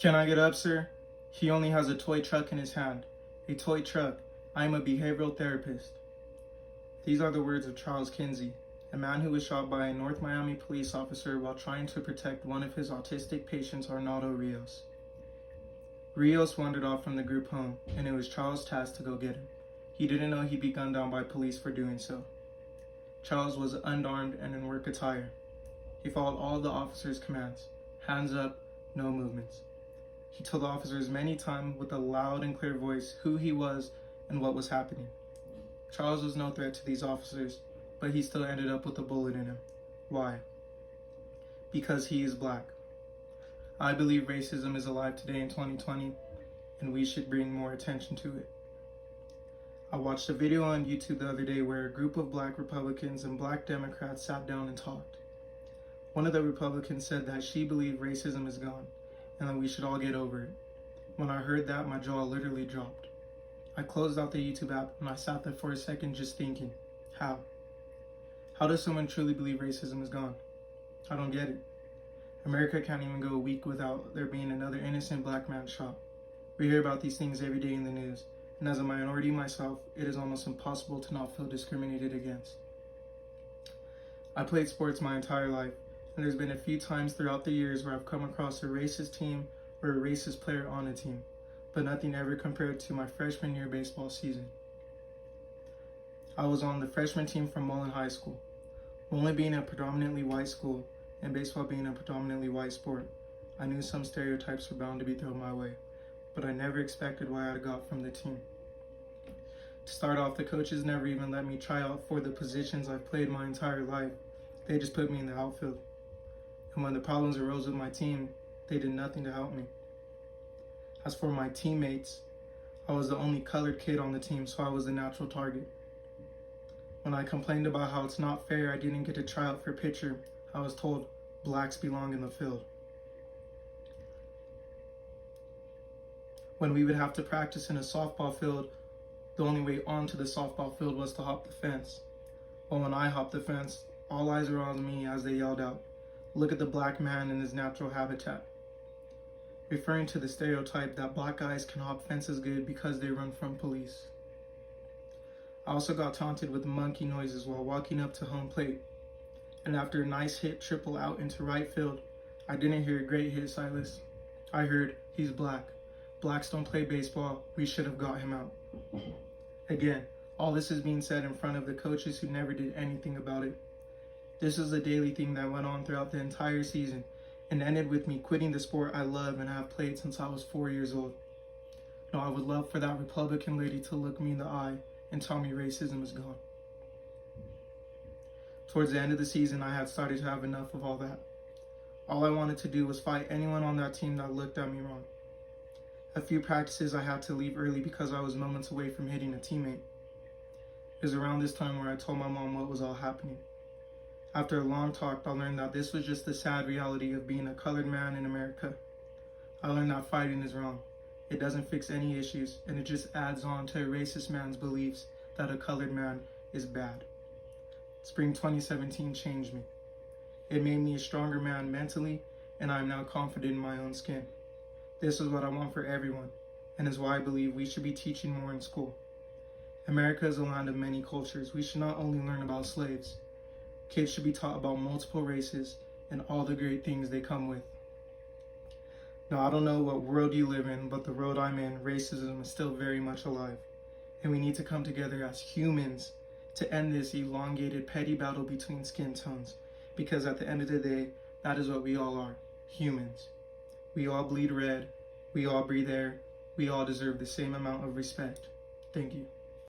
Can I get up, sir? He only has a toy truck in his hand. A toy truck. I am a behavioral therapist. These are the words of Charles Kinsey, a man who was shot by a North Miami police officer while trying to protect one of his autistic patients, Arnaldo Rios. Rios wandered off from the group home, and it was Charles' task to go get him. He didn't know he'd be gunned down by police for doing so. Charles was unarmed and in work attire. He followed all the officers' commands. Hands up, no movements. He told the officers many times with a loud and clear voice who he was and what was happening. Charles was no threat to these officers, but he still ended up with a bullet in him. Why? Because he is black. I believe racism is alive today in 2020, and we should bring more attention to it. I watched a video on YouTube the other day where a group of black Republicans and black Democrats sat down and talked. One of the Republicans said that she believed racism is gone, and that we should all get over it. When I heard that, my jaw literally dropped. I closed out the YouTube app and I sat there for a second just thinking, how? How does someone truly believe racism is gone? I don't get it. America can't even go a week without there being another innocent black man shot. We hear about these things every day in the news, and as a minority myself, it is almost impossible to not feel discriminated against. I played sports my entire life, and there's been a few times throughout the years where I've come across a racist team or a racist player on a team, but nothing ever compared to my freshman year baseball season. I was on the freshman team from Mullen High School. Mullen being a predominantly white school and baseball being a predominantly white sport, I knew some stereotypes were bound to be thrown my way, but I never expected what I got from the team. To start off, the coaches never even let me try out for the positions I've played my entire life. They just put me in the outfield. And when the problems arose with my team, they did nothing to help me. As for my teammates, I was the only colored kid on the team, so I was the natural target. When I complained about how it's not fair I didn't get to try out for pitcher, I was told blacks belong in the field. When we would have to practice in a softball field, the only way onto the softball field was to hop the fence. But when I hopped the fence, all eyes were on me as they yelled out, "Look at the black man in his natural habitat," referring to the stereotype that black guys can hop fences good because they run from police. I also got taunted with monkey noises while walking up to home plate, and after a nice hit triple out into right field, I didn't hear "Great hit, Silas." I heard, "He's black. Blacks don't play baseball. We should have got him out." Again, all this is being said in front of the coaches who never did anything about it. This is a daily thing that went on throughout the entire season and ended with me quitting the sport I love and have played since I was 4 years old. Now I would love for that Republican lady to look me in the eye and tell me racism is gone. Towards the end of the season, I had started to have enough of all that. All I wanted to do was fight anyone on that team that looked at me wrong. A few practices I had to leave early because I was moments away from hitting a teammate. It was around this time where I told my mom what was all happening. After a long talk, I learned that this was just the sad reality of being a colored man in America. I learned that fighting is wrong. It doesn't fix any issues, and it just adds on to a racist man's beliefs that a colored man is bad. Spring 2017 changed me. It made me a stronger man mentally, and I am now confident in my own skin. This is what I want for everyone, and is why I believe we should be teaching more in school. America is a land of many cultures. We should not only learn about slaves. Kids should be taught about multiple races and all the great things they come with. Now, I don't know what world you live in, but the world I'm in, racism is still very much alive. And we need to come together as humans to end this elongated, petty battle between skin tones. Because at the end of the day, that is what we all are, humans. We all bleed red, we all breathe air, we all deserve the same amount of respect. Thank you.